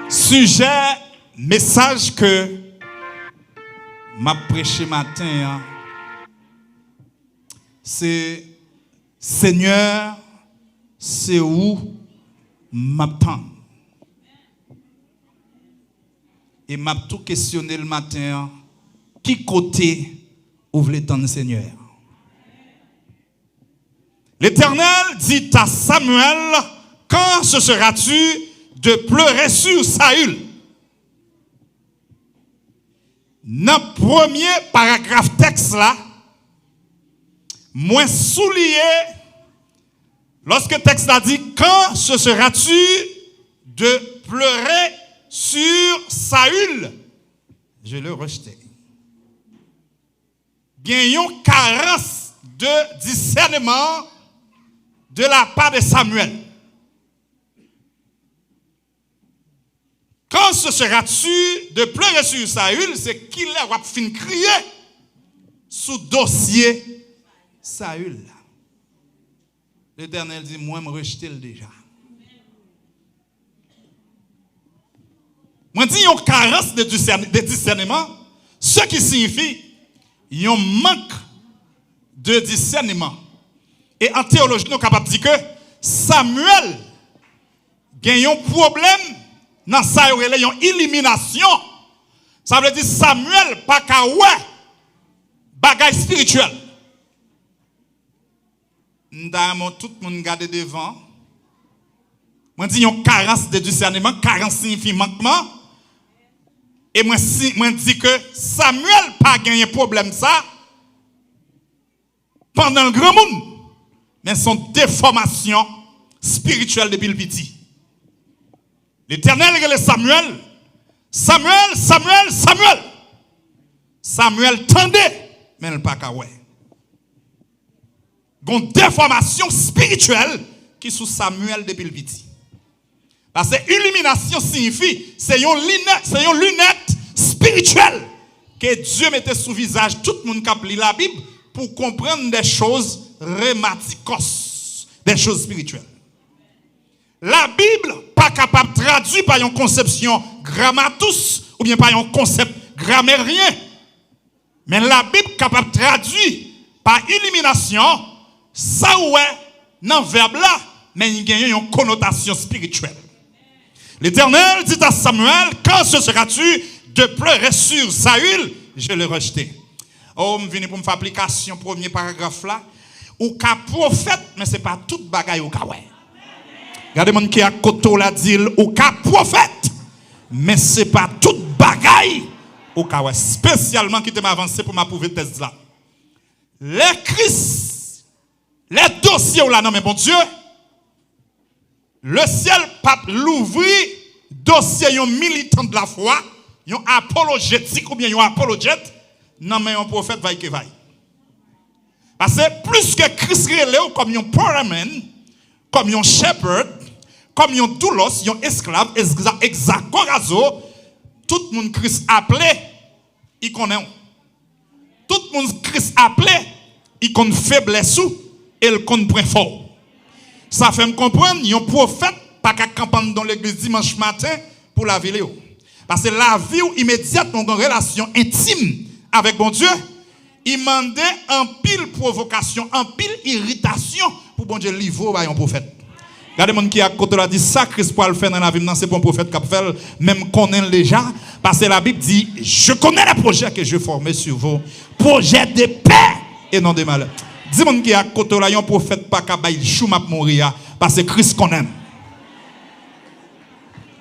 Sujet, message que m'a prêché matin, c'est Seigneur, c'est où m'attend. Et m'a tout questionné le matin, qui côté ouvre les temps de Seigneur. L'Éternel dit à Samuel, quand ce seras-tu de pleurer sur Saül? Dans le premier paragraphe texte là, moi souligné, lorsque le texte a dit, quand ce seras-tu de pleurer sur Saül? Je le rejetais. Gagnons carence de discernement de la part de Samuel. Quand ce seras-tu de pleurer sur Saül, c'est qu'il a fin crier sous dossier Saül. L'Éternel dit, moi, je rejeté déjà. Moi, je dis, il y a une carence de discernement, ce qui signifie qu'il y a un manque de discernement. Et en théologie, nous sommes capables de dire que Samuel a un problème dans sa une élimination. Ça veut dire Samuel pas qu'à ouais bagaille spirituel. Nous tout le monde garde devant. Moi dis une carence de discernement, carence signifie manquement. Et moi dis que Samuel pas gagné problème ça pendant le grand monde. Mais son déformation spirituelle depuis le petit. L'Éternel regarde Samuel. Samuel tendait, mais il n'a pas qu'à ouais. Il y a une déformation spirituelle qui est sous Samuel depuis le petit. Parce que illumination signifie, c'est une lunette spirituelle que Dieu mettait sous visage tout le monde qui a lu la Bible pour comprendre des choses rhématikos, des choses spirituelles. La Bible pas capable de traduire par une conception grammatus ou bien par un concept grammairien. Mais la Bible est capable de traduire par illumination ça ouais dans le verbe là, mais il y a une connotation spirituelle. L'Éternel dit à Samuel, quand ce seras-tu de pleurer sur Saül? Je l'ai rejeté. Oh, je viens pour me faire application, premier paragraphe là. Ou qu'un prophète, mais ce n'est pas tout bagaille ou qu'à ouais. Regardez mon qui a côté la dit ou qu'un prophète, mais ce n'est pas tout bagaille ou qu'à ouais. Spécialement qui m'a avancé pour m'approuver test là. Les Christ, les dossiers ou là, non mais bon Dieu, le ciel pape l'ouvrir, dossier yon militant de la foi, yon apologétique ou bien yon apologète, non mais un prophète vaille que vaille. Parce que plus que Christ relève comme yon paraman, comme yon shepherd, comme yon doulos, yon esclave, exacorazo, tout le monde Christ appelé, il connaît. Tout le monde Christ appelé, il connaît faiblesse et il connaît point fort. Ça fait me comprendre, yon prophète pas qu'à campagne dans l'église dimanche matin pour la vie. Parce que la vie immédiate, dans une relation intime avec bon Dieu, il demandait en pile provocation, en pile irritation pour bon Dieu livrer à un prophète. Regardez mon qui a côté là dit ça Christ pour le faire dans la vie, c'est bon prophète qui fait même connaît déjà parce que la Bible dit je connais les projets que je formais sur vous, projets de paix et non de malheur. Dis mon qui a côté là un prophète pas capable chou m'a mourir parce que Christ connaît.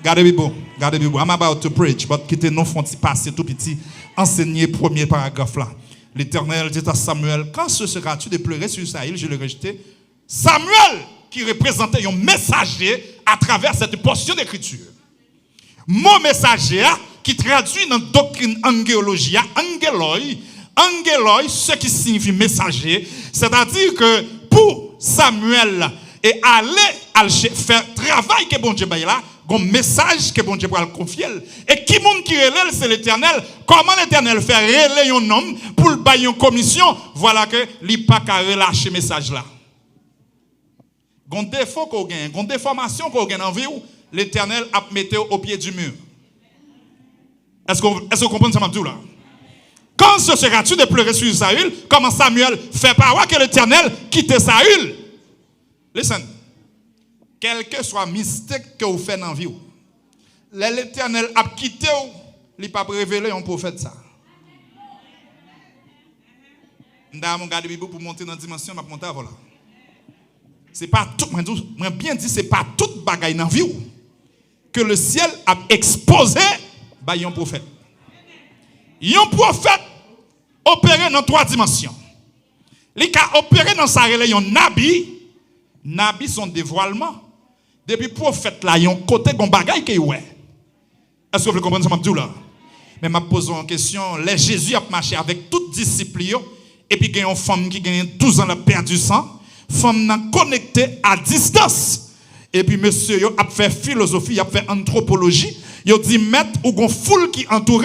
Gardez Bible. I'm about to preach, but quittez nous font passer tout petit enseigner premier paragraphe là. L'Éternel dit à Samuel, quand ce seras-tu de pleurer sur Saül? Je l'ai rejeté. Samuel, qui représentait un messager à travers cette portion d'écriture. Mon messager, qui traduit dans la doctrine angéologie, angeloi, ce qui signifie messager, c'est-à-dire que pour Samuel et aller faire travail que bon Dieu a là, un message que bon Dieu va le confier. Et qui monde qui relève, c'est l'Éternel. Comment l'Éternel fait relayer un homme pour le bailler une commission? Voilà que il pas qu'à relâcher le message là. Gon défaut qu'on gagne, gon déformation qu'on gagne en vie, l'Éternel a mis au pied du mur. Est-ce que vous comprenez ça, Mabdou, là? Quand cesseras-tu de pleurer sur Saül, comment Samuel fait paraître que l'Éternel quitte Saül? Listen. Quel que soit mystère que vous faites dans la vie, l'Éternel a quitté, il n'a pas révélé un prophète ça. Je vais regarder la Bible pour monter dans la dimension, je vais monter à voilà. C'est pas tout, moi bien dit, c'est pas toute bagaille dans la vie que le ciel a exposé par un prophète. Un prophète opéré dans 3 dimensions. Il a opéré dans sa relation nabi. Nabi son dévoilement. Depuis prophète là, il y a un côté de bagaille qui est ouais. Est-ce que vous comprenez ce que je dis là? Mais je pose une question. Les Jésus a marché avec toute discipline. Et puis il y a une femme qui a 12 ans, a perdu sang. Femme n'a connectée à distance. Et puis monsieur a fait philosophie, a fait anthropologie. Il a dit mettre ou gon foule qui entoure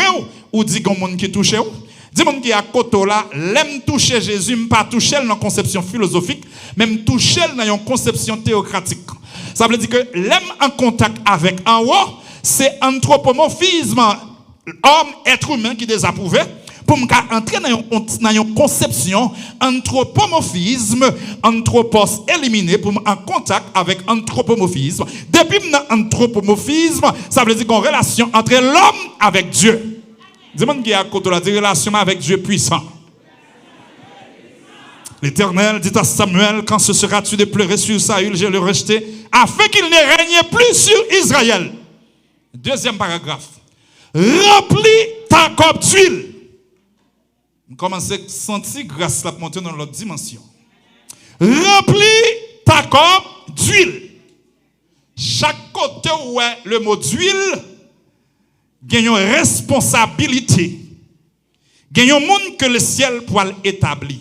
ou dit gon monde qui touche ou. Dis monde qui à côté là, l'aime toucher Jésus, pas toucher dans conception philosophique, même toucher dans une conception théocratique. Ça veut dire que l'aime en contact avec en haut, c'est anthropomorphisme, homme, être humain qui désapprouvé. Pour entrer dans une conception anthropomorphisme, anthropos éliminé, pour en contact avec anthropomorphisme. Depuis anthropomorphisme, ça veut dire qu'on relation entre l'homme avec Dieu. Dis-moi qui a côté la relation avec Dieu puissant. L'Éternel dit à Samuel, quand ce seras-tu de pleurer sur Saül, je le rejeté, afin qu'il ne règne plus sur Israël. Deuxième paragraphe. Remplis ta coupe d'huile. Commencez à sentir grâce à monter dans l'autre dimension. Remplis ta coupe d'huile. Chaque côté où est le mot d'huile, il y a une responsabilité. Il y a un monde que le ciel pourra établir.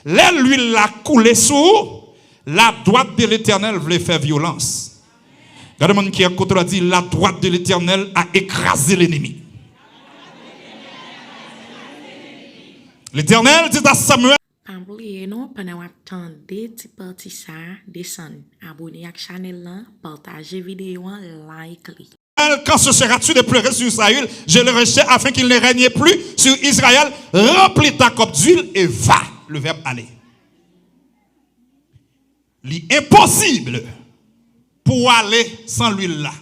Là, l'huile l'a coulé sous, la droite de l'Éternel voulait faire violence. Regardez le monde qui a côté là dit, la droite de l'Éternel a écrasé l'ennemi. L'Éternel dit à Samuel. Oubliez non pendant attendre petit parti ça descend. Abonnez à la chaîne, partagez vidéo, like. Quand ce seras-tu de pleurer sur Saül, je le rejette afin qu'il ne règne plus sur Israël. Remplis ta coupe d'huile et va. Le verbe aller. L'impossible pour aller sans l'huile là.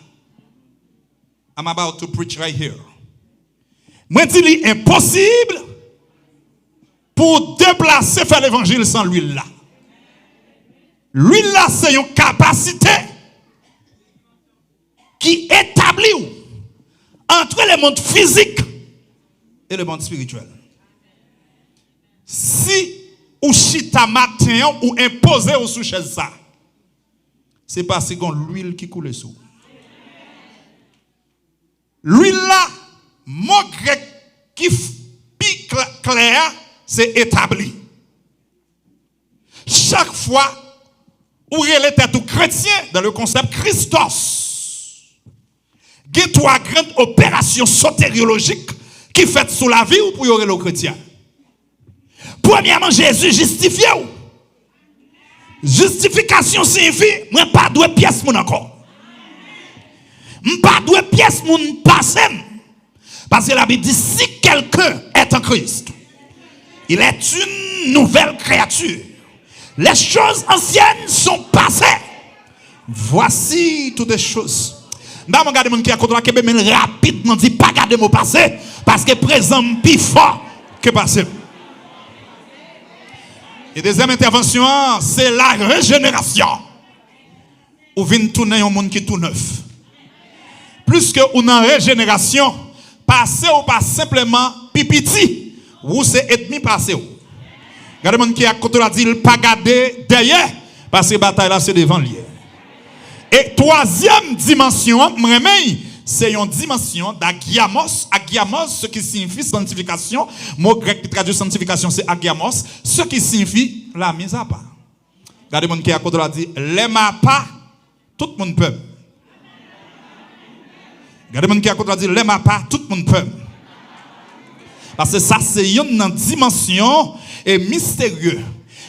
I'm about to preach right here. Moi dis l'impossible pour déplacer faire l'évangile sans l'huile là. L'huile là c'est une capacité qui établit entre le monde physique et le monde spirituel. Si ou chita matin ou imposé au sous chaise ça, c'est parce qu'on l'huile qui coule sous. L'huile là, mot grec qui pique clair, c'est établi. Chaque fois où il était tout chrétien dans le concept Christos, il y a 3 grandes opérations sotériologiques qui fait sous la vie ou pour y le chrétien. Premièrement, Jésus justifié. Justification signifie, moi pas deux pièces mon encore. Pas deux pièces mon passé. Parce que la Bible dit, si quelqu'un est en Christ, il est une nouvelle créature. Les choses anciennes sont passées. Voici toutes les choses. Dans mon garde qui a contre la mais rapidement dit pas garder mon passé parce que présent plus fort que passé. Et deuxième intervention, c'est la régénération. Ou vient tourner un monde qui est tout neuf. Plus que une régénération, passer ou pas simplement pipiti, ou c'est ennemi passer. Regardez le monde qui a côté la dit, il pas garder derrière, parce que la bataille là c'est devant lui. Et troisième dimension, c'est une dimension d'agiamos. Agiamos, ce qui signifie sanctification. Le mot grec qui traduit sanctification, c'est agiamos. Ce qui signifie la mise à part. Regardez le monde qui a côté là dit, les pas, tout le monde peut. Regardez le monde qui a côté là dit, les pas, tout le monde peut. Parce que ça, c'est une dimension et mystérieux.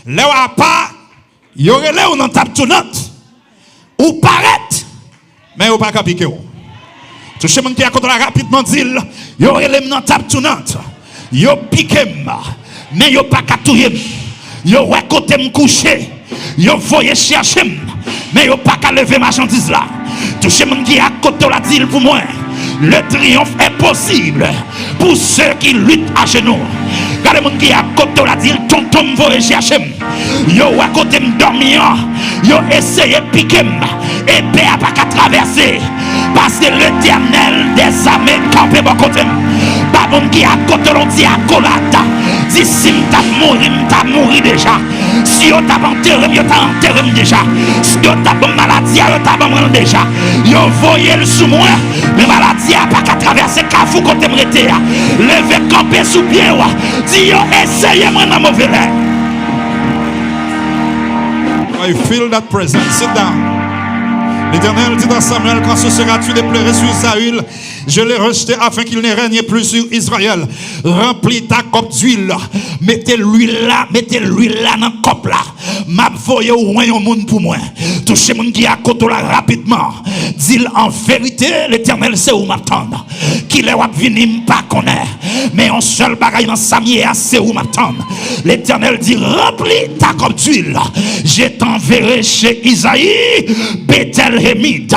Les pas, il y aurait là où on tape tout note. Ou paraît, Mais yo pas qu'à piquer. Touché mon qui a contre la rapidement dit, yo élément tap tout notre. Yo piqué mais yo pas qu'à touyer. Yo ouais côté me coucher. Yo voyez chercher mais yo pas qu'à lever marchandise là. Touché mon qui a côté la dit pour moi. Le triomphe est possible pour ceux qui luttent à genoux. Regardez mon qui a côté la dit tonton voyez chercher. Yo à côté me dormir. Yo essayé piquer et paix a pas qu'à traverser. Parce que l'Éternel des armées campé bon côté. Pas bon qui a côté l'on dit à colata. Si t'as mouru déjà. Si on t'a enterré, yo t'a enterré déjà. Si on t'a bon maladie, yo t'a bon déjà. Yo voyez le sous moi, mais maladie a pas qu'à traverser Kafou côté m'rete. Levez camper sous pied. Dis yo essayez moi dans mauvais l'air. I feel that presence. Sit down. L'Éternel dit à Samuel, quand ce sera-tu de pleurer sur Saül, je l'ai rejeté afin qu'il ne règne plus sur Israël. Remplis ta coupe d'huile. Mettez l'huile là dans la coupe là. M'a voyé au royaume monde pour moi. Touchez mon qui a côté là rapidement. Dis en vérité, l'Éternel sait où m'attendre. Qu'il est venu pas connaître. Mais un seul bagaille dans Samuel c'est où m'attendre. L'Éternel dit remplis ta coupe d'huile. Je t'enverrai chez Isaïe, Bethel-Hémid.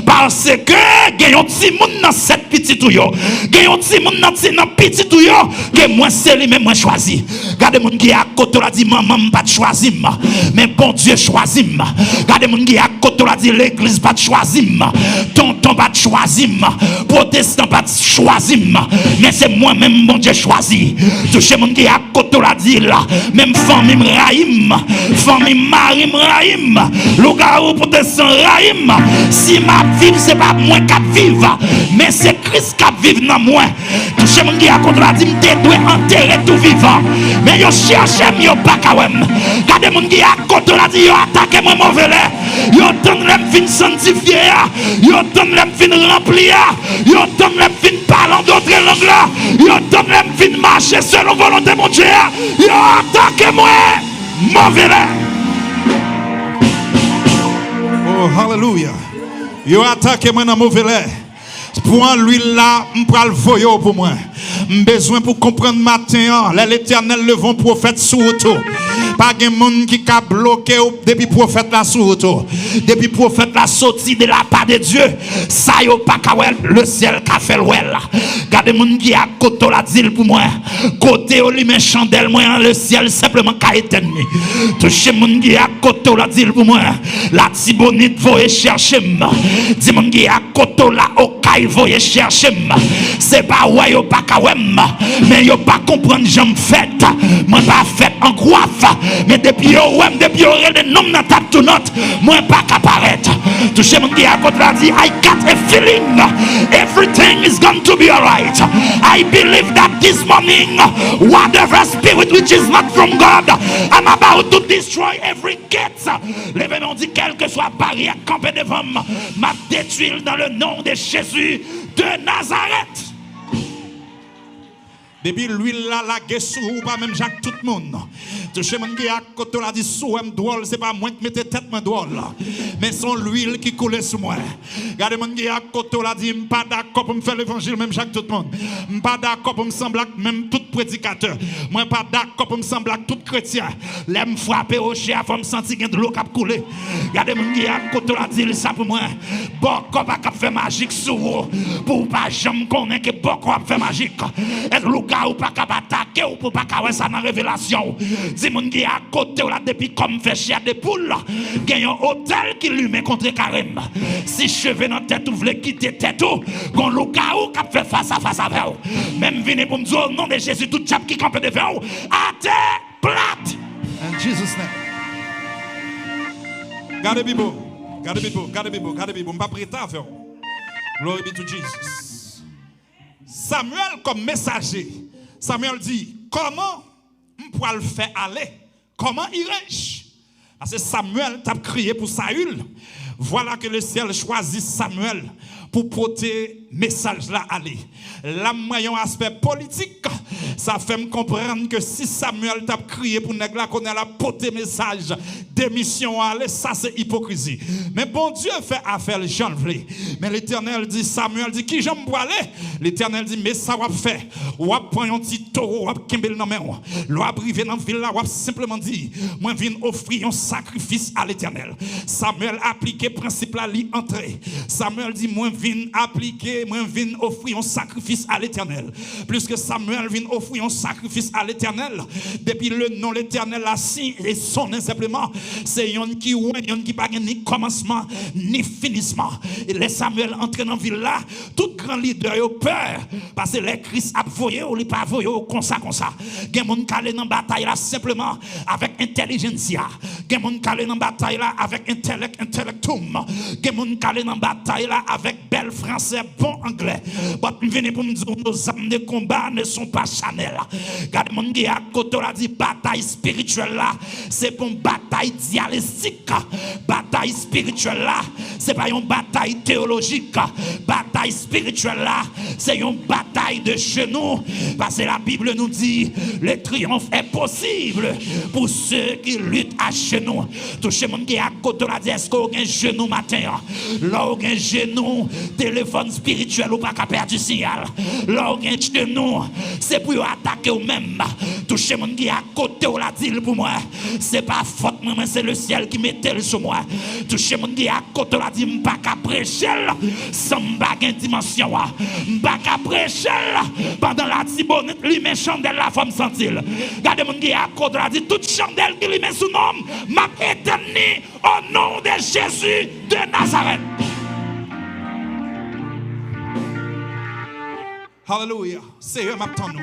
Parce que il y a un petit monde dans cette petite ouyo. Il y a un petit monde dans petite ouyo que moi c'est lui même moi choisi. Regardez mon qui a côté là dit maman pas choisi mais bon Dieu choisi. Regardez mon qui a côté là dit l'église pas choisi. Tonton pas choisi. Protestant pas choisi. Mais c'est moi même bon Dieu choisi. Touchez mon qui a côté là dit là même famille Rahim, famille Marie Rahim, Lougarou protestant Rahim. Si ma vie c'est pas moi qui vivre mais c'est Christ qui vit dans moi. Touchez mon qui a contre la dit me doit enterrer tout vivant. Mais yo cherche yo pas kawem. Gardez mon qui a contre la dit yo attaquer moi mauvais l'air. Yo donne l'em fin sanctifier. Yo donne l'em fin remplir. Yo donne l'em fin parler en d'autres langues là. Yo donne l'em fin marcher selon volonté mon Dieu. Yo attaquer moi mauvais l'air. Oh, hallelujah. Yo attaqué moi dans mauvais l'air. Pour l'huile là, m'pral voyo pour moi. Besoin pour comprendre matin, l'Éternel le vent prophète sous auto. Pas de monde qui a bloqué depuis prophète la sous auto. Depuis prophète la sorti de la part de Dieu. Ça yo pas kawel le ciel qu'a fait l'ouel. Gardez monde qui a côté la dit pour moi. Côté au lui met chandelle moi le ciel simplement qu'a éteint. Touchez monde qui a côté la dit pour moi. La tibonite voye chercher. Dis monde qui a côté la okaï voye chercher. C'est pas ouais yo pas kawem. Mais yo pas comprendre j'aime fait. Moi pas fait en coiffe. Mais depuis yo des noms dans table tout note, moi pas qu'apparaître. Touchez mon qui à côté là dit I got a feeling everything is going to be alright. I believe that this morning whatever spirit which is not from God, I'm about to destroy every gate. L'événement dit quelle que soit barrière campée devant m'a détruire dans le nom de Jésus de Nazareth. Depuis l'huile là, la guerre sous ou pas même Jacques tout le monde. Touché mon qui a côté la dit sous m drôle, c'est pas moi qui mette tête mon drôle là. Mais son l'huile qui coulait sous moi. Regardez mon qui a côté la dit pas d'accord pour me faire l'évangile même Jacques tout le monde. Pas d'accord pour me sembler même tout prédicateur. Moi pas d'accord pour me sembler tout chrétien. L'aime frapper au chien faut me sentir de l'eau qui couler. Regardez mon qui a côté la dit ça pour moi. Bon pas faire magique sous pour pas jamais connaître que bon pas faire magique. Ou pas capable attaquer ou pas capable ça dans révélation. Dis mon qui à côté là depuis comme fait chier des poules. Gagne un hôtel qui lui met contre carême. Si cheveux dans tête ou voulez quitter tête ou gon Lucas ou cap fait face à face avec vous. Même venez pour me dire au nom de Jésus tout chap qui campe devant vous à terre plate. In Jesus name. Gardez bibo. Gardez bibo. M'pas prêter à faire. Glory be to Jesus. Samuel comme messager. Samuel dit, comment on pourra le faire aller? Comment irai-je? Parce que Samuel t'a crié pour Saül. Voilà que le ciel choisit Samuel pour porter message là aller. La moyen aspect politique, ça fait me comprendre que si Samuel t'a crié pour nèg la connaît la porter message démission aller, ça c'est hypocrisie. Mais bon Dieu fait affaire Jean vle. Mais l'Éternel dit Samuel dit qui j'aime pour aller? L'Éternel dit mais ça va faire. Ou prend un petit taureau, ou kembel dans main. L'on arrivé dans ville là, ou simplement dit moi viens offrir un sacrifice à l'Éternel. Samuel appliqué principe là li entrer. Samuel dit moi viens appliquer, moi viens offrir un sacrifice à l'Éternel. Plus que Samuel vient offrir un sacrifice à l'Éternel, depuis le nom l'Éternel a si et son simplement, c'est un qui pas ni commencement ni finissement. Et les Samuel entre dans la ville là, tout grand leader a peur parce que les Christ a voyé ou li pas voyé comme ça. Gen moun calé dans bataille là simplement avec intelligentsia. Gen moun calé dans bataille là avec intellectum. Gen moun calé dans bataille là avec bel français bon anglais. But venez pour me dire nos armes de combat ne sont pas Chanel. Gade moun qui a côté la dit bataille spirituelle là, c'est pour une bataille dialectique. Bataille spirituelle là, c'est pas une bataille théologique. Bataille spirituelle là, c'est une bataille de genoux parce que la Bible nous dit le triomphe est possible pour ceux qui luttent à genoux. Touchez moun qui a côté la dit est-ce qu'on a un genou matin? Là on a un genou téléphone spirituel ou pas qu'à perdre du signal. Là on a un genou c'est pour attaquer ou même. Toucher mon qui à côté ou la dit pour moi. C'est pas faute moi, c'est le ciel qui mettait sur moi. Toucher mon qui à côté ou la dit m'pas qu'à prêcher sans m'baguer dimension. M'pas qu'à prêcher pendant la tibonite lui met chandelle la femme sentil. Regardez mon qui à côté ou la dit toute chandelle qui lui met sous nom m'a éterni au nom de Jésus de Nazareth. Hallelujah. C'est eux m'attend nous.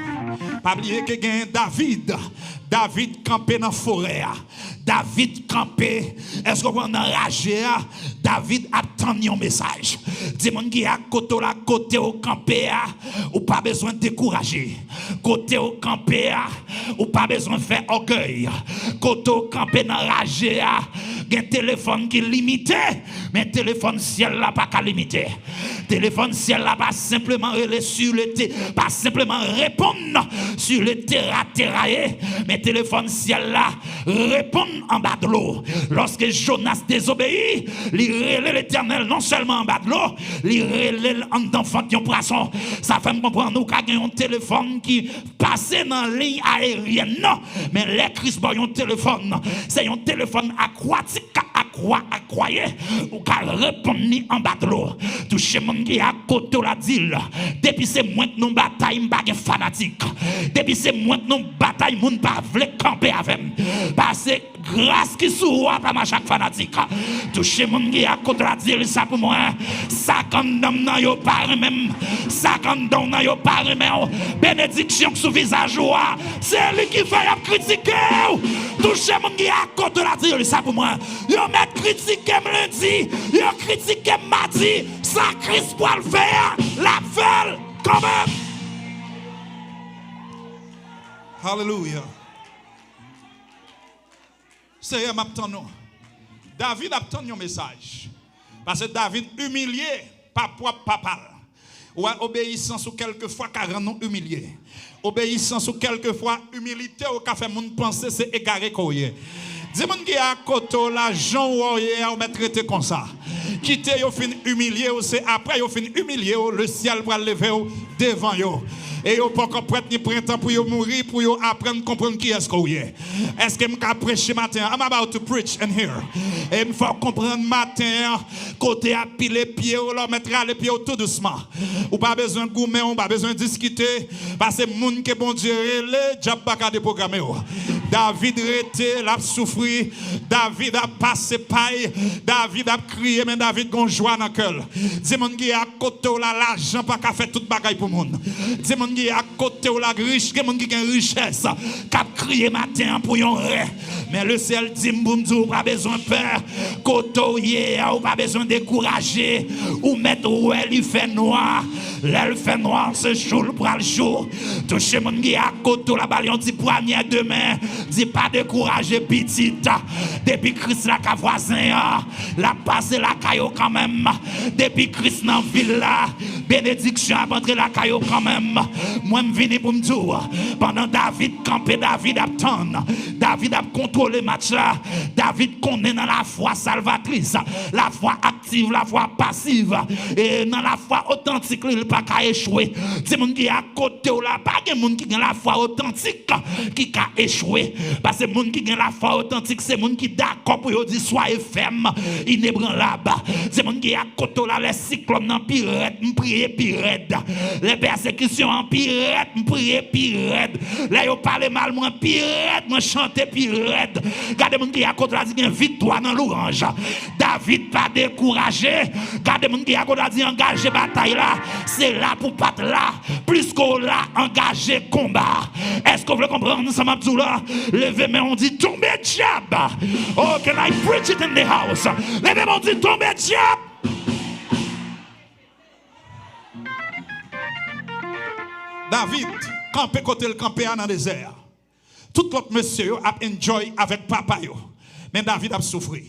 Pas oublier que gagne David campé dans la forêt. David campé. Est-ce qu'on va enrager? David attend un message. Dis mon qui a côté au campé ou pas besoin de décourager. Côté au campé ou pas besoin de faire orgueil. Côté au campé dans rager. Un téléphone qui est limité, mais téléphone ciel là pas qu'à limiter. Téléphone ciel là pas simplement sur le pas simplement répondre sur le terrain, mais téléphone ciel là répondre en bas de l'eau. Lorsque Jonas désobéit, il relève l'Éternel non seulement en bas de l'eau, il relève en d'enfant de poisson. Ça fait me comprendre nous qu'il y a un téléphone qui passe dans la ligne aérienne, non, mais les Christ boy un téléphone, c'est un téléphone aquatique. À croire ou qu'à répondre en bas de l'eau. Toucher mon qui à côté la dit depuis c'est moins que nous bataille m'pas fanatique. Depuis c'est moins que nous bataille moun pas vle camper avec. Parce que grâce qui sourd pas chaque fanatique. Toucher mon qui à côté la dit ça pour moi. Ça condamne nan yo pas même. Ça condamne nan yo pas même. Bénédiction sous visage c'est lui qui fait critiquer. Toucher mon qui à côté la dit ça pour moi. Yo met critiquer lundi, yo critiquer mardi, ça Christ pour le faire, la veille quand même. Hallelujah. C'est m'attend nous. David attend un message. Parce que David humilié par propre papa. Ou obéissance ou quelquefois car non humilié. Obéissance ou quelquefois humilité ou qu'a fait moun penser c'est égaré quoi. Dis-moi qui a côté l'argent ou mettre traité comme ça. Quitter yo fin humilié ou c'est après yo fin humilié le ciel va lever devant yo. Et yo pas prêt ni printemps pour yo mourir pour yo apprendre comprendre qui est-ce qu'on est. Est-ce que m'ka prêcher matin? I'm about to preach and here. Et il faut comprendre matin côté à piler pied ou là mettre les pieds tout doucement. Ou pas besoin de goumer, ou pas besoin de discuter parce que moun que bon Dieu le job pas ka déprogrammer. David était l'a souffrir, David a passé paille, David a crié mais David gon joie dans cœur. Dis mon qui à côté là l'argent pas ka fait toute bagaille pour monde. Dis mon qui à côté là riche, que mon qui gagne richesse, qu'a crié matin pour yon ré. Mais le ciel dit m'bou pas besoin peur, côté ou pas besoin décourager ou mettre où elle fait noir. L'elle fait noir ce jour pour le jour. Toucher mon qui à côté là balion dit poignée demain. Dis pas décourager petite. Depuis Christ la ka voisin, la passe la caillou quand même. Depuis Christ dans ville là, bénédiction a rentré la caillou quand même. Moi me vini pour me dire pendant David campé, David attend. David a contrôlé match là. David connaît dans la foi salvatrice, la foi active, la foi passive et dans la foi authentique, il pas qu'à échouer. C'est moun qui à côté ou là, pas de moun qui a la foi authentique qui a échoué. Parce que moun qui a la foi authentique, c'est moun qui d'accord pour dire soyez ferme, inébranlable. C'est moun qui à côté là, les cyclones en pire, m'prier pire, les persécutions en pire, m'prier pire, là yo parle mal moi pire, moi chanter pire. Gardez moun qui à côté là dit victoire dans l'orange. David pas découragé. Gardez moun qui à côté là dit engager bataille là, c'est là pour pas là, plus qu'on l'a engagé combat. Est-ce que vous voulez comprendre ça m'a dit là? Levez mais on dit tomber diable. Oh, can I preach it in the house? Levez mais on dit tomber diable. David, campé côté le campé dans le désert. Tout l'autre monsieur a enjoy avec papa yo. Mais David a souffert.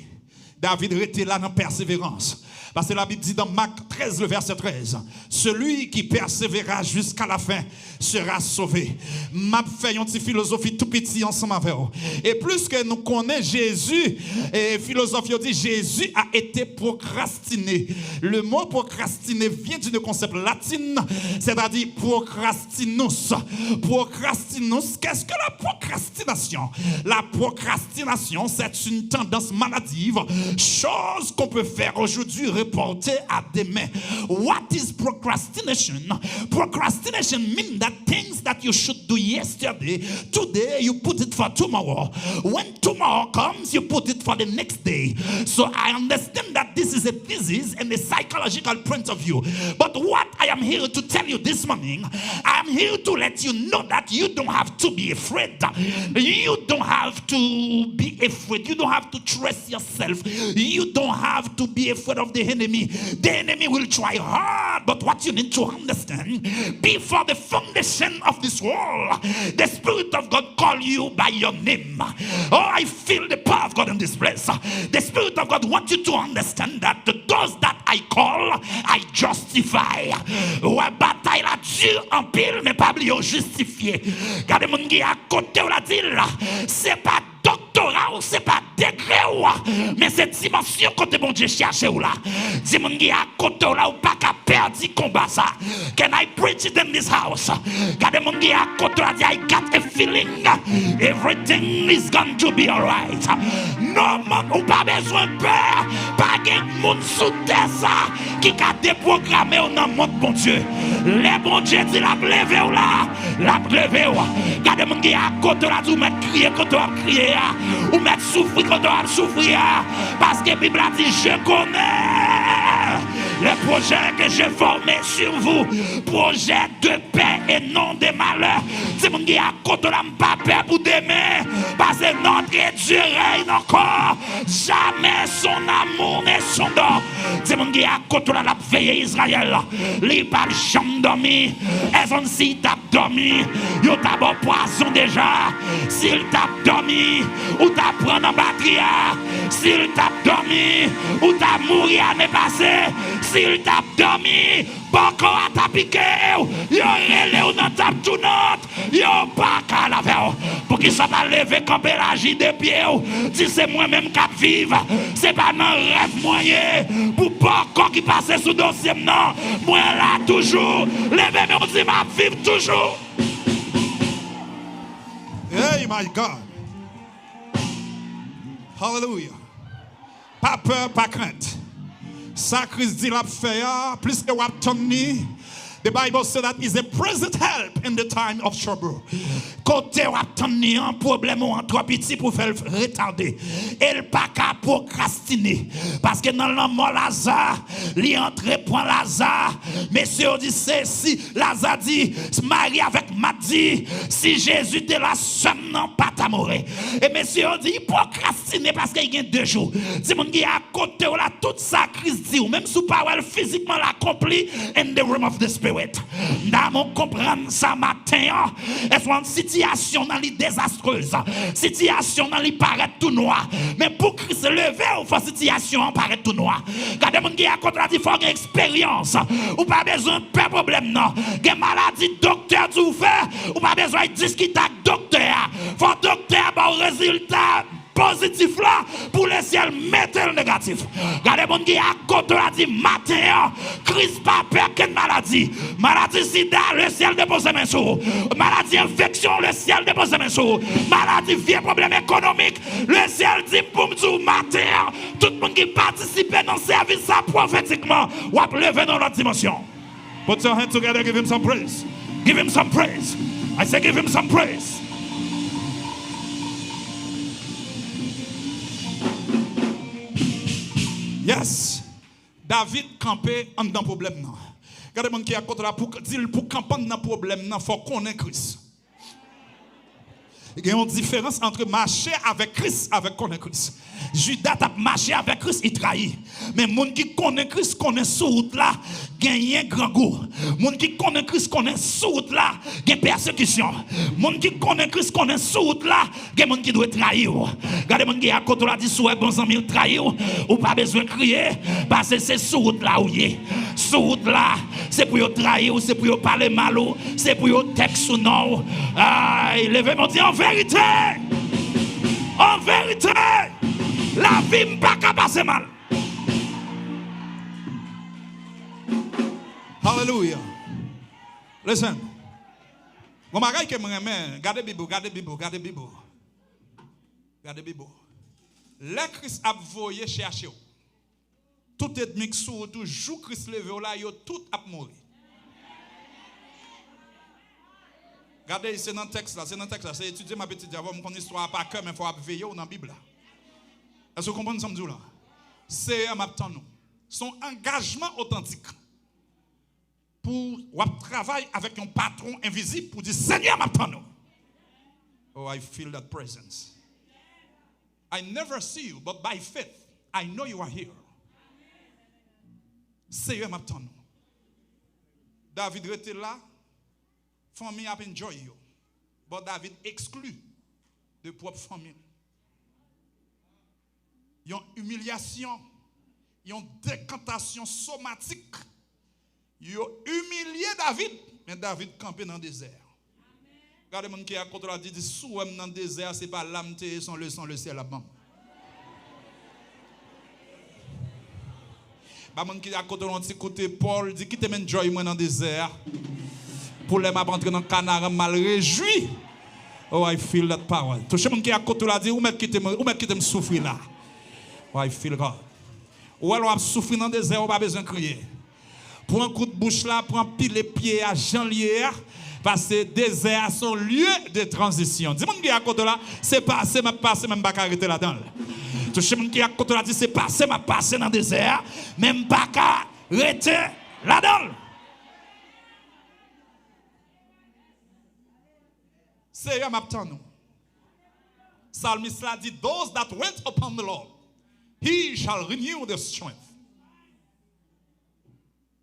David était là dans persévérance. Parce que la Bible dit dans Marc 13, le verset 13, celui qui persévérera jusqu'à la fin sera sauvé. M'a fait une petite philosophie tout petit ensemble avec vous. Et plus que nous connaissons Jésus, et philosophie dit Jésus a été procrastiné. Le mot procrastiner vient du concept latin, c'est-à-dire procrastinus. Procrastinus, qu'est-ce que la procrastination? La procrastination, c'est une tendance maladive, chose qu'on peut faire aujourd'hui reporter à demain. What is procrastination? Procrastination means that things that you should do yesterday, today you put it for tomorrow. When tomorrow comes, you put it for the next day. So I understand that this is a disease and a psychological point of view. But what I am here to tell you this morning, I am here to let you know that you don't have to be afraid. You don't have to be afraid. You don't have to trust yourself. You don't have to be afraid of the enemy. The enemy will try hard, but what you need to understand, before the foundation of this world, the Spirit of God call you by your name. Oh, I feel the power of God in this place. The Spirit of God wants you to understand that those that I call, I justify. Ouais, bataille la dure en pile, mais pas oublier justifier. Regardez mon gars à côté, on l'a dit là, c'est pas doctorat ou c'est pas degré ou mais c'est dimension côté bon Dieu cherche ou là. Dis mon gars à côté là ou pas qu'à perdre combat ça. Can I preach it in this house? Regardez mon gars à côté là, I got a feeling everything is going to be alright. Non, ou pas besoin de peur, pas de monde sous terre ça qui a déprogrammé dans le monde bon Dieu. Les bon Dieu dit la lever ou là, la lever ou. Regardez mon gars à côté là, ou mettre crier quand on crier. Ou mettre souffrir quand on souffrir. Parce que la Bible a dit je connais les projets que j'ai formés sur vous. Projets de paix et non de malheur. C'est mon gars à côté là, pas peur pour demain. Parce que notre Dieu règne encore. Jamais son amour n'est son don. C'est mon gars à côté là, la veille Israël. Les pas jamais dormi. Elles ont si t'as dormi. Yo t'as bon poisson déjà. S'il t'a dormi. Ou t'as pris en batterie. S'il t'a dormi. Ou t'as mouru l'année passée. S'il t'a dormi. Bon corps à t'a piqué. Yo relé ou dans ta tout note. Yo pas qu'à la faire. Pour qu'il soit à lever camper l'agir de pied. Si c'est moi-même qui vive. C'est pas dans rêve moyen. Pour pas corps qui passe sous dossier. Non. Moi là toujours. Levez mais on dit ma vive toujours. Hey my God. Hallelujah. Pas peur, pas crainte. Ça Christ dit la fait, plus que what Tony. The Bible says that is a present help in the time of trouble. Côté ou attendre un problème ou un trop petit pour faire retarder. Elle pas qu'à procrastiner. Parce que dans le mot Lazare, il entre point Lazare. Messieurs dit c'est si Lazare dit Marie avec Marie, si Jésus était là seul non pas ta mourir. Et messieurs dit il procrastiner parce qu'il y a 2 jours. Si mon gars à côté ou là tout ça Christ dit ou même sous parole physiquement l'accompli in the realm of the spirit. Nous comprendre ça matin. Est-ce une situation situation dans les désastreuse, situation dans les paraît tout noir. Mais pour Christ lever, il faut situation paraît tout noir. Quand des gens qui a contre la il faut une expérience. Ou pas besoin de problème non. Des maladies docteur tout fait, ou pas besoin de discuter avec docteur. Faut docteur bon résultat positif là pour le ciel mettre le négatif. Regardez mon qui à côté a dit matin Christ pas peur qu'une maladie. Maladie sida le ciel dépose main sur. Maladie infection le ciel dépose main sur. Maladie vieux problème économique le ciel dit pour me matin tout le monde qui participe dans le service ça prophétiquement ou à lever dans l'autre dimension. Put your hands together, give him some praise. Give him some praise. I say give him some praise. Yes. David campé en dans problème non. Regardez mon qui a contre là pour dire pour camper dans problème non, faut connaître Christ. Il y a une différence entre marcher avec Christ avec connaître Christ. Judas a marché avec Christ, il trahit. Mais les gens qui connaissent Christ connaissent sur route là, gagnent grand goût. Les gens qui connaissent Christ connaissent sur route là, gagnent persécution. Les gens qui connaissent Christ connaissent sur route là, gagnent gens qui doivent trahir. Regardez les gens qui à côté là dit souhait bon amis trahir, ou pas besoin de crier parce que c'est sur route là où y est. Sur route là, c'est pour trahir, c'est pour parler mal, c'est pour texte ou non. Levez mon Dieu en vérité. En vérité. La vie ne va pas passer mal. Hallelujah. Listen. Bon bagay que moi aime, gardez Bible, gardez Bible, gardez Bible. Gardez Bible. Le Christ a voyé chercher. Tout ethnique sous toujours Christ levé là, yo tout a mourir. Regardez, c'est dans le texte là, c'est étudier ma petite diable, mon histoire par cœur, mais il faut veiller dans la Bible là. Est-ce que vous comprenez ce que je dis là? C'est un nous. Son engagement authentique pour travailler avec un patron invisible pour dire Seigneur m'attend. Oh, I feel that presence. I never see you, but by faith, I know you are here. Seigneur m'attend. David était là, famille a enjoy you, but David exclut de propre famille. Il y a une humiliation, il y a une décantation somatique. Il a humilié David, mais David campé dans le désert. Regardez mon qui a contre la dit sous dans le désert, c'est pas l'âme son le ciel là-bas. Bah mon qui a contre l'autre côté Paul dit qui te mène joy moi dans le désert. Pour les m'a entrer dans le canard mal réjoui. Oh, I feel that power. Touchez mon qui a côté la dit où mettre qui te me souffrir là. Oh, I feel God. Ou alors on souffrir dans le désert, on pas besoin de crier. Pour un coup de bouche là, prends pile les pieds à Jean-Lier, parce que le désert est son lieu de transition. Dis-moi qui est à côté là, c'est passé, m'a passé, même pas arrêter là-dedans. Tout le monde qui est à côté là dit c'est passé, m'a passé dans le désert, même pas arrêter là-dedans. C'est un m'attend nous. Psalmiste l'a dit, those that wait upon the Lord, he shall renew their strength.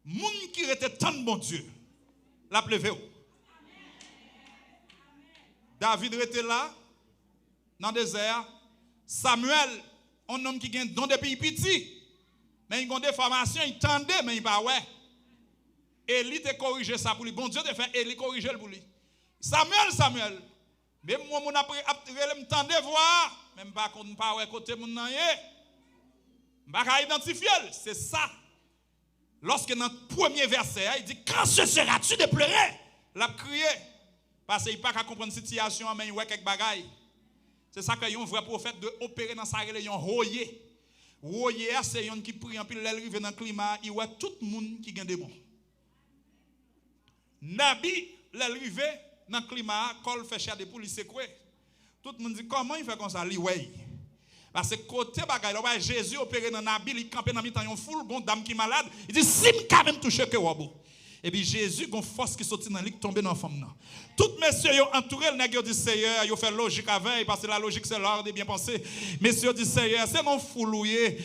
Moun qui était tant bon Dieu, la pleuvé. David était là, dans le désert. Samuel, un homme qui gagne don depuis petit. Mais il a des formations, il tendait, mais il pas ouais. Élie te corrigé ça pour lui. Bon Dieu te fait Élie corriger pour lui. Samuel. Même moi, mon après, je tendais voir, même pas qu'on pas ouais côté mon nan yé. Pas identifier, c'est ça. Lorsque dans le premier verset, il dit quand cesseras-tu de pleurer? L'a crié. Parce qu'il n'a pas qu'à comprendre la situation, mais il y a quelques bagailles. C'est ça qu'il y a un vrai prophète de opérer dans sa religion. Royer. Royer, c'est un qui prie en pile, il arrive dans le climat, il y a tout le monde qui gagne des bons. Nabi, il arrive dans le climat, quand il fait cher des poules, il sait quoi. Tout le monde dit comment il fait comme ça? Il ouais. Parce que côté bagaille, là, Jésus opéré dans Nabi, il campé dans mi-temps, une foule, bon dame qui est malade. Il dit si je même touché que wabo. Et puis Jésus, une force qui sortit dans lui, qui tombait dans la femme. Tout messieurs ont entouré le nègre du Seigneur, ils ont fait logique avec, parce que la logique c'est l'art de bien penser. Messieurs du Seigneur, c'est mon foulouye,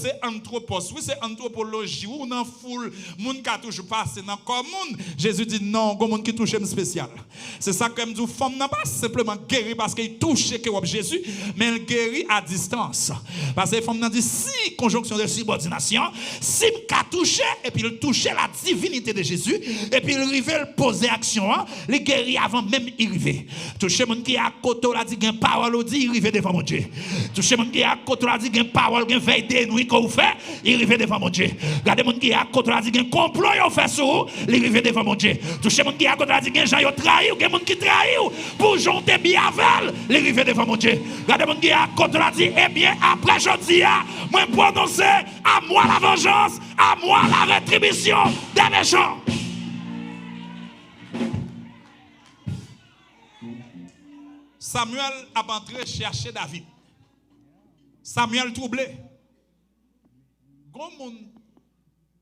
c'est anthropos, oui c'est anthropologie, ou dans foule, moun qui a toujours passé dans le commun. Jésus dit non, il y a moun qui touche un spécial. C'est ça que me dit, femme n'a pas simplement guéri parce qu'il touche Jésus, mais elle guérit à distance. Parce que la femme n'a dit si conjonction de subordination, si m'a touché, et puis il touchait la divinité de Jésus, et puis il arrivait le poser action, il guérit avant même il arrivait. Toucher mon qui à côté la dit gain parole dit il arrivait devant mon Dieu. Toucher mon qui à côté la dit gain parole gain veille de nuit qu'on fait, il arrivait devant mon Dieu. Regardez mon qui à côté la dit gain complot yo fait sur, il arrivait devant mon Dieu. Toucher mon qui à côté la dit gain gens yo trahi ou gain mon qui trahi pour jonter bien avec, il arrivait devant mon Dieu. Regardez mon qui à côté la dit eh bien après jodi a, moi prononcer à moi la vengeance, à moi la rétribution des méchants. Samuel a entré chercher David. Samuel troublé. Gon moun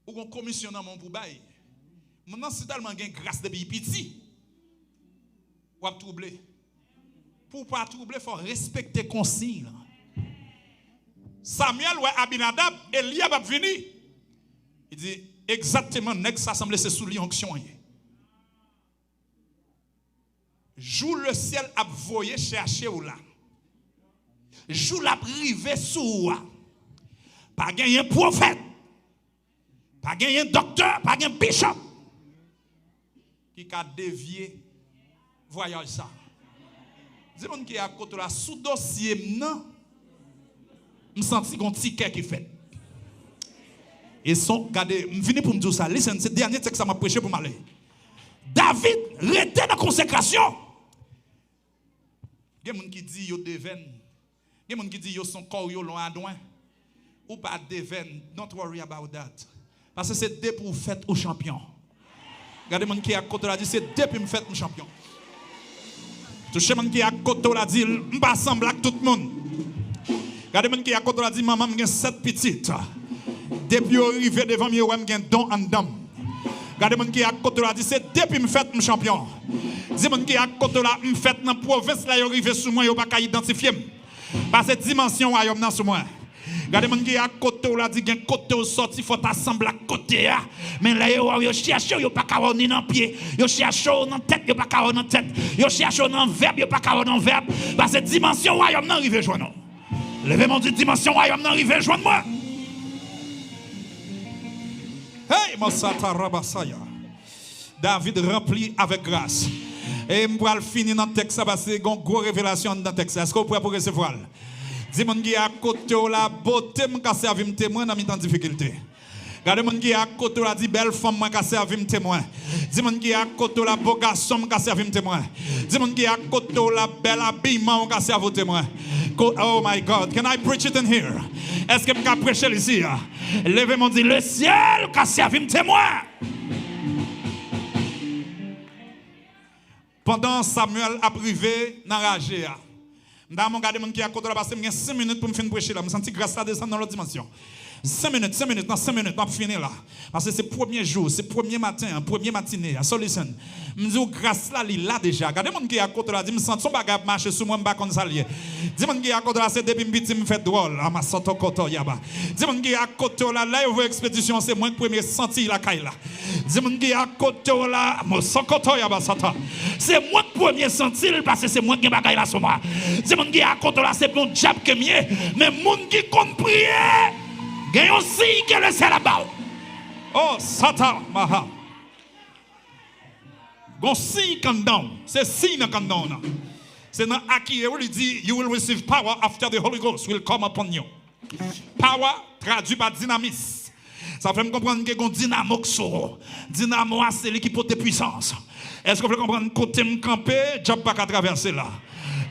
ou gon commissionnement pour bail. Maintenant c'est tellement gain grâce depuis petit. Ou a troublé. Pour pas troubler, faut respecter consigne. Samuel ouais Abinadab, Eliab a venu. Il dit exactement nèg ça semble c'est sous l'onction. Joue le ciel a voyé chercher ou là. Joue la privé sous. Pas gagner prophète. Pas gagner docteur, pas gagner bishop. Qui a dévié voyage ça. Dis-moi qui à côté là sous dossier non. Me senti un ticket qui fait. Et son regardez, me venu pour me dire ça. Listen, c'est le dernier texte que ça m'a prêché pour m'aller. David était dans consécration. Il y a des gens qui disent yo deven. Il y a des gens qui disent yo son corps yo loin à loin. Ou pas deven. Don't worry about that. Parce que c'est dès pour fête au champion. Regardez les gens qui à côté là dit c'est dès pour me fête au champion. Tout les gens qui à côté là dit me pas semble avec tout le monde. Regardez les gens qui à côté là dit maman j'ai 7 petites. Depuis arrivé devant moi j'ai don en dame. Regardez mon qui à côté là dit c'est depuis me fait champion. Dis mon qui à côté là me fait dans province là yo arrivé sur moi yo pas identifier. Parce que dimension a yo dans sur moi. Regardez mon qui à côté là dit gen côté au sorti faut assembler à côté mais là yo cherche yo pas ka ni dans pied, yo cherche dans tête yo pas ka dans tête, yo cherche dans verbe yo pas ka dans verbe parce que dimension royaume nan arrivé joindre. Levez mon dimension royaume nan arrivé joindre moi. Hey, Mosata Rabasaya. David rempli avec grâce. Et je vais finir dans le texte parce que une grosse révélation dans le texte. Est-ce que vous pouvez pour recevoir? Dis-moi qui à côté la beauté m'a servi me témoin dans mes difficultés. Regardez-moi qui à côté la dit belle femme m'a servi me témoin. Dis-moi qui à côté la beau garçon m'a servi me témoin. Dis-moi qui à côté la belle habillement m'a servi témoin. Oh my God, can I preach it in here? Est-ce que je peux prêcher ici? Levez-moi dit le ciel m'a servi me témoin. Pendant Samuel a privé dans la rage. Je regarde mon qui à côté là parce que j'ai 5 minutes pour me finir prêcher là. Je sens grâce à descendre dans l'autre dimension. 5 minutes, dans 5 minutes, on va finir là. Parce que c'est le premier jour, c'est le premier matin, premier matinée. So listen, je dis grâce là, il là déjà. Regardez mon qui à côté là, je me sens son bagage marcher sur moi, je ne sais pas ça lié. Dis mon qui à côté là, c'est depuis petit, me fait drôle. À ma soto koto yaba. Dis mon qui à côté là, là, vous expédition, c'est moi le premier senti la caille là. Dis mon qui à côté là, mon sokoto yaba sata. C'est moi le premier senti parce que c'est moi qui bagaille là sur moi. Dis mon qui à côté là, c'est mon diable que mieux, mais mon qui compte prier. Gagne aussi que le ciel là-bas. Oh, Satan, maha. Gon signe kandon. C'est signe kandon. C'est dans Aki, il dit, you will receive power after the Holy Ghost will come upon you. Power traduit par dynamis. Ça fait me comprendre que gon dynamo sur. Dynamo c'est l'équipe de puissance. Est-ce que vous pouvez comprendre côté me camper, job pas qu'à traverser là.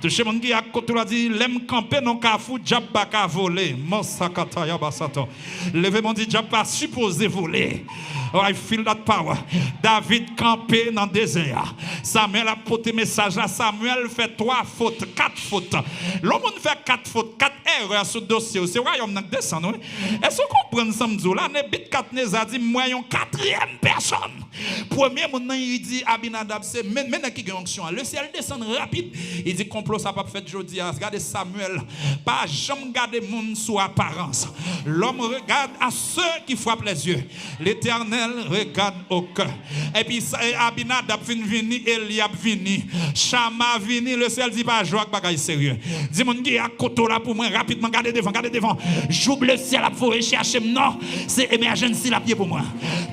Touché mon qui à côté là dit l'aime camper non ka fou job pas ka voler. Mosakata ya basato. Levez mon dit job pas supposé voler. Oh, I feel that power. David campé dans le désert. Samuel a porté message là. Samuel fait 3 fautes, 4 fautes. L'homme fait 4 fautes, 4 erreurs sur le dossier. C'est royaume n'a descend. Est-ce que vous comprenez ça m'dou là? Nebit 4 a dit moi une 4e personne. Premier monde il dit Abinadab c'est maintenant qui gagne onction. Le ciel descend rapide. Il dit complot ça pas fait jodi. Regardez Samuel, pas jamais garder monde sous apparence. L'homme regarde à ceux qui frappent les yeux. L'Éternel regarde au cœur. Et puis Abinadab vini, Eliab vini, Shama vini, le ciel dit pas joie bagaille sérieux. Dis mon qui à côté là pour moi rapidement garder devant. J'ouvre le ciel à faut chercher non, c'est emergency la pied pour moi.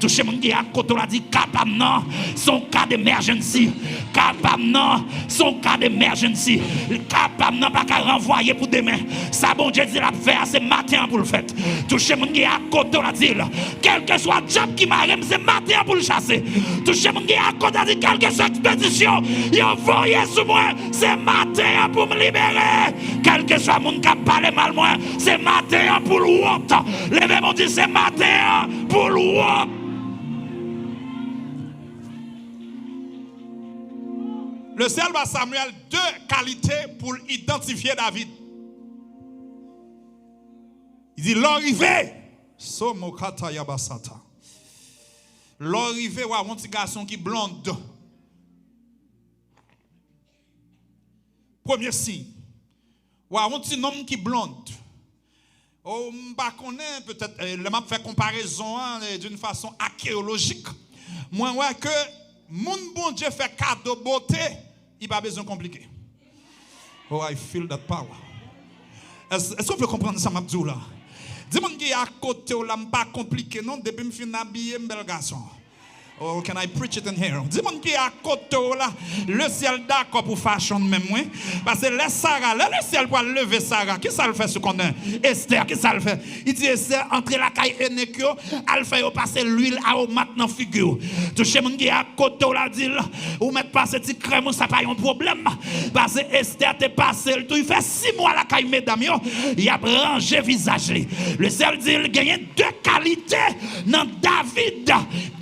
Toucher mon qui à côté là dit capable non, son cas d'emergency. Capable non, son cas d'emergency. Capable non pas qu'à renvoyer pour demain. Ça bon Dieu dit la faire c'est matin pour le faire. Toucher mon qui à côté là dit quel que soit job qui m'arrive c'est matin pour le chasser. Toucher mon qui à côté dit quelle que soit expédition, il envoyé sur moi, c'est matin pour me libérer. Quel que soit mon qui parle mal moi, c'est matin pour le wop. Levez mon Dieu, c'est matin pour le wop. Le ciel va Samuel deux qualités pour identifier David. Il dit l'arrivée. Somokata yabasata. L'arrivée, ouais, un petit garçon qui blonde. Premier signe. Ouais, un petit homme qui blonde. Oh, je connais peut-être, le m'a fait comparaison d'une façon archéologique. Moi, ouais, que mon bon Dieu fait cadeau beauté, il n'a pas besoin de compliquer. Oh, I feel that power. Est-ce qu'on peut comprendre ça, Mabdou là? Dis-moi qui à côté, là, pas compliqué, non? Depuis que je suis habillé, un bel garçon. Oh, can I preach it in here? Dis-moi qui à côté là, le ciel d'accord pour fashion même moi. Parce que le Sarah, là, le ciel pour lever Sarah. Qu'est-ce que ça le fait ce qu'on a? Esther, qu'est-ce que ça le fait? Il dit Esther, entre la caille et Nekio, elle fait passer l'huile aromate dans la figure. Touchez mon qui à côté là, dit ou mettre passer petit crème, ça pas un problème. Parce que Esther t'est passé le tout, il fait 6 mois la caille mesdames, il a rangé visage. Le ciel dit il gagne deux qualités dans David.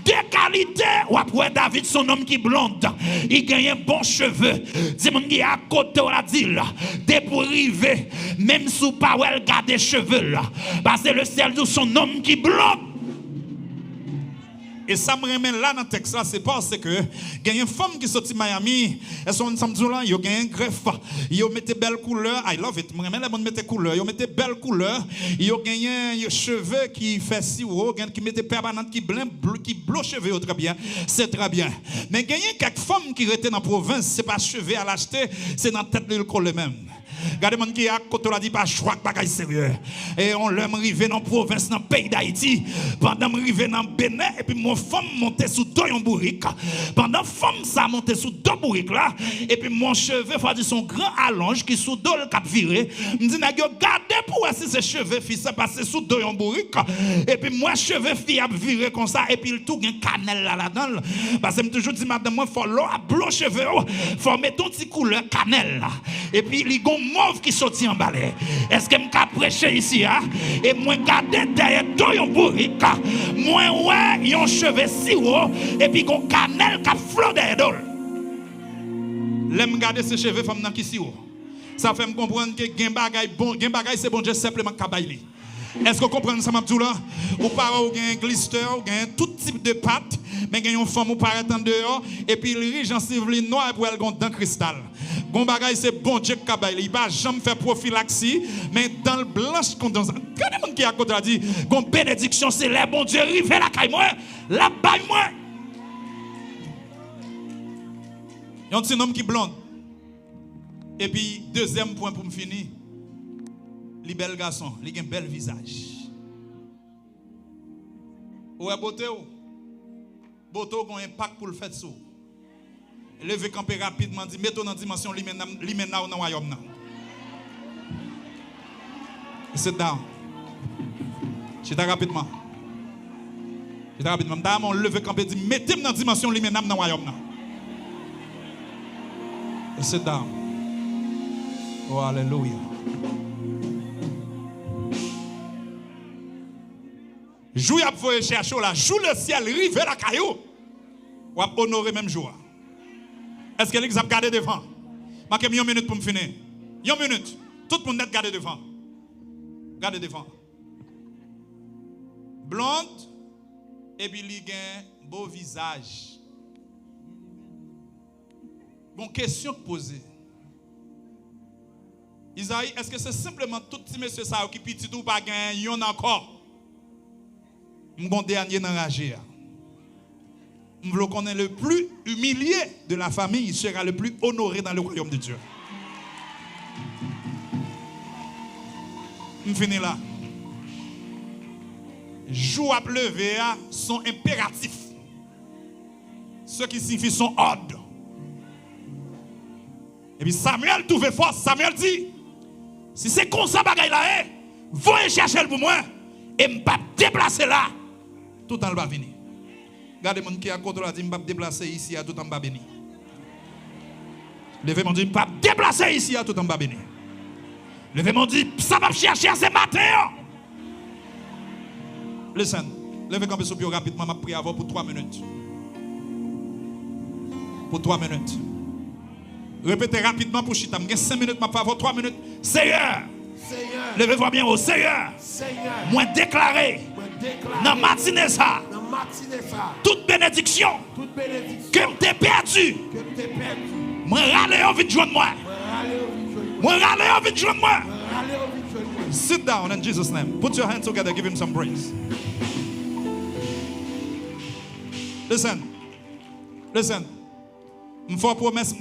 Deux qualités. Ou après David, son homme qui blonde, il gagne bon cheveux. Dis-moi qui à côté la dit là, dès pour arriver, même sous pas où elle garde cheveux là, parce que le ciel de son homme qui blonde. Et ça me remet là dans le texte là, c'est parce que il y a une femme qui sortit Miami, elles sont ensemble là, il y a un greffe, ils mettent belle couleur, I love it, me remet la bonne mettre couleur, ils mettent belle couleur, il y a gagné cheveux qui fait si haut, qui mettent permanente qui blanc qui bleu cheveux très bien, c'est très bien. Mais il y a quelques femmes qui étaient dans la province, c'est pas cheveux à l'acheter, c'est dans la tête de colle même. Regardez mon qui a côté là dit pas choix bagaille sérieux. Et on l'aime arriver dans province dans pays d'Haïti, pendant m'arriver dans Bénin et puis mon femme monter sous deux bourrique. Pendant femme ça monter sous deux bourriques là et puis mon cheveu faut dire son grand allonge qui sous deux le cap viré. Me dit n'a regardez pour si ces cheveux fils ça passer sous deux bourrique et puis moi cheveux fille a viré comme ça et puis le tout gain cannelle là-dedans parce que me toujours dit madame moi faut l'eau à bleu cheveux faut mettre un petit couleur cannelle là et puis les mauve qui sortit en balai. Est-ce que je prêcher ici hein? Et moi garder derrière deux bourrique. Moi ouais, yon cheveux si haut et puis gon cannelle qui flot derrière. L'aime garder ses cheveux femme nan qui si haut. Ça fait me comprendre que gen bagay bon, gen bagay c'est bon Dieu simplement kabaili. Est-ce que vous comprenez ça m'abdou là? Ou pas ou gen glister, ou gen tout type de pâte, mais gen yon femme ou paraît en dehors et puis le riche en civil noir pour elle gon dans cristal. Gon bagay c'est bon Dieu kabaili, il va jamais faire prophylaxie, mais dans le blanche comme ça. Quand monde qui à côté a dit gon bénédiction c'est les bon Dieu rive la caille moi, la baille moi. Yon petit homme qui blonde. Et puis deuxième point pour me finir. Li bel garçon, li gen bel visage. Ou est beauté ou? Beauté ou un impact pour le faire sous. Levez camper rapidement, dit mettons dans dimension li maintenant dans royaume nan. Sit down. Chita rapidement. Chita rapidement. D'abord lever camper dit mettez-moi dans dimension li maintenant dans royaume nan. Sit down. Oh hallelujah. Jou y'a pour chercher là, jou le ciel rive la caillou. Ou a honorer même jour. Est-ce que l'exemple garder devant? Marquez une minute pour me finir. Une minute. Tout le monde net garder devant. Gardez devant. Blonde et puis il beau visage. Bon, question de poser. Isaïe, est-ce que c'est simplement tout petit monsieur ça qui petit ou pas gagné yon encore? Mon dernier dans la GA. Je veux qu'on est le plus humilié de la famille, il sera le plus honoré dans le royaume de Dieu. Je finis là. Jour à lever sont impératifs. Ce qui signifie son ordre. Et puis Samuel trouve force. Samuel dit, si c'est comme ça bagaille là, voyez chercher pour moi et je ne vais pas déplacer là. Tout le temps va venir. Regardez mon qui a côté là dit, je ne vais pas déplacer ici à tout le temps va venir. Levez mon dit, je ne vais pas déplacer ici à tout le temps va venir. Levez mon dit, ça va chercher à ce matin. Listen, levez comme ça rapidement, je prie avant pour 3 minutes. Pour 3 minutes. Répétez rapidement pour Chita. Je 5 minutes, je favor 3 minutes. Seigneur, levez-vous bien au Seigneur. Moi déclaré dans la matinée ça. Toute bénédiction que je perdu. Moi râler envie de joindre moi. Moi râler envie de joindre moi. Sit down in Jesus' name. Put your hands together, give him some praise. Listen. Listen. Je fais promesse.